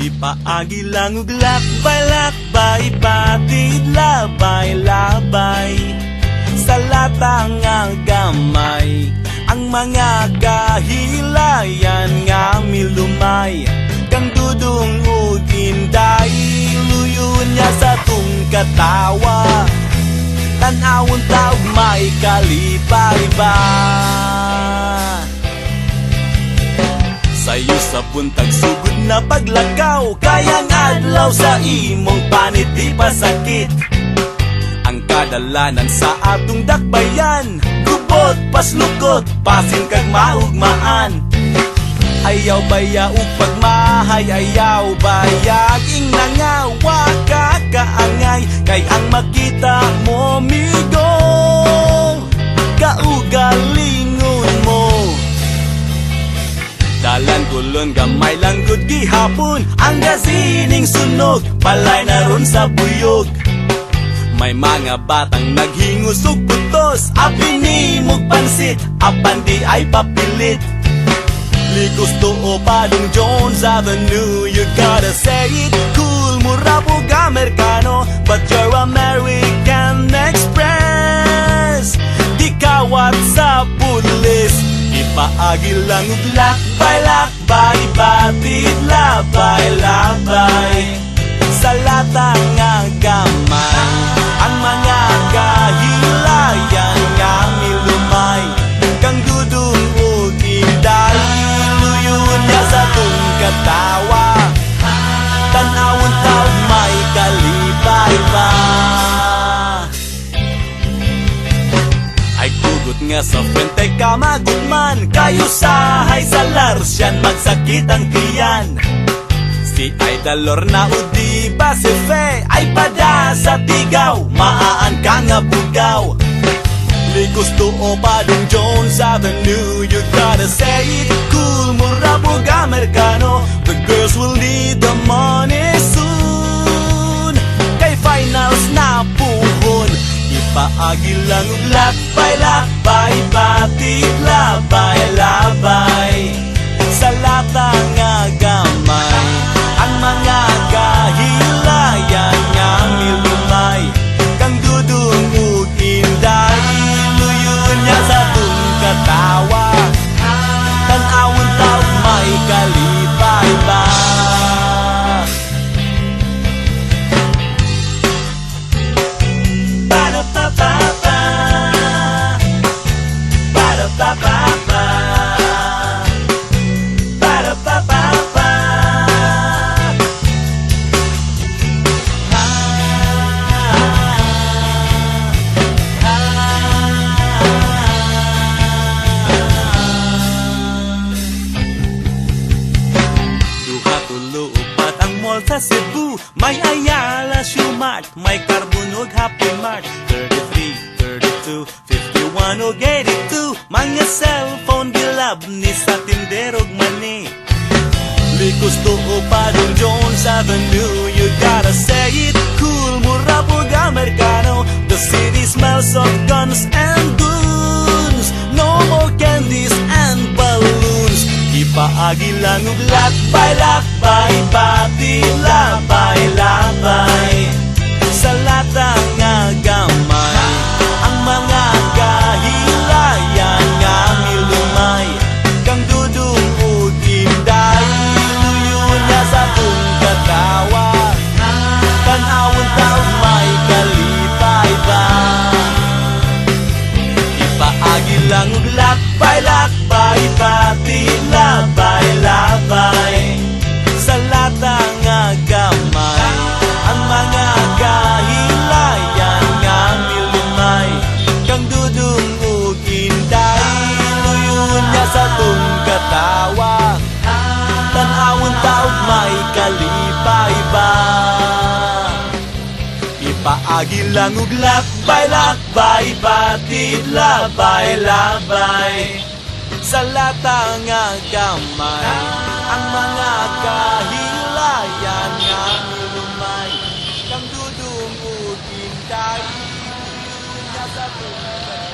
Ipaagi lang ug lakbay-lakbay, batid labay-labay sa latang nga gamay. Ang mga kahilayan nga milumay, kang dudong ug inday, luyon niya sa tung katawa. Tanawon taog may kalipay ba? Sayo sa buntag sugod na paglakaw, kayang adlaw sa imong panit di pasakit. Ang kadalanan sa atong dakbayan, gubot, paslukot, pasin kag maugmaan. Ayaw baya ug pagmahay, ayaw bayag ing nangawa ka kaangay. Kay ang makita mo migo, kaugalingon mo. Dalan gulon gamay lang gud gihapon, ang gasining sunog, balay na ron sa buyog. May mga batang naghingos ug putos, apinimog pansit, apan di ay papilit. Likos to Padong Jones Avenue, you gotta say it cool, mura po Amerikano, but you're American Express. Di kawat sa pulis, ipaagi lang ug lakbay-lakbay, batid labay-labay sa latang nga gamay. Ang mga kahilayan nga milumay, kang dudong ug inday, luyon niya sa tung katawa. Tanawon taog may kalipay ba? Ay kugot nga sa frente ka magudman, kayo sahay sa larsyan magsakit ang tiyan. Si Idalor na udi ba si Fe ay pada sa tigaw, maaan ka nga bugaw. Likos to Padong Jones Avenue, you gotta say it cool, mura po Amerikano, the girls will need the money soon. Kay finals na puhon, ipaagi lang ug lakbay-lakbay, batid labay-labay sa latang nga gamay. Ang mga kahilayan nga milumay, kang dudong ug inday, luyon niya sa tung katawa. Tanawon taog may kalipay ba? Ba-da-ba-ba-ba, ba-da-ba-ba-ba, ba-da-ba-ba-ba. Sa Cebu, may Ayala, Shumart, may Carbon ug Happy Mart. 33, 32, 51 ug 82, mga cellphone gilab ni sa tinderog mani. Likos to Padong Jones Avenue, you gotta say it cool, mura po Amerikano, the city smells of guns and goons, no more candies and balloons. Ipaagi lang ug lakbay-lakbay, batid labay-labay sa latang nga gamay. Ang mga kahilayan nga milumay, kang dudong ug inday, luyon niya sa tung katawa. Tanawon taog may kalipay ba? Ipaagi lang ug lakbay-lakbay, batid labay-labay sa latang nga gamay. Ang mga kahilayan nga milumay, kang dudong ug inday, luyon niya sa tung katawa. Tanawon taog may kalipay ba? Ipaagi lang ug lakbay-lakbay, batid labay-labay sa latang nga gamay. Ang mga kahilayan nga milumay, kang dudong ug inday, luyon niya sa tung katawa.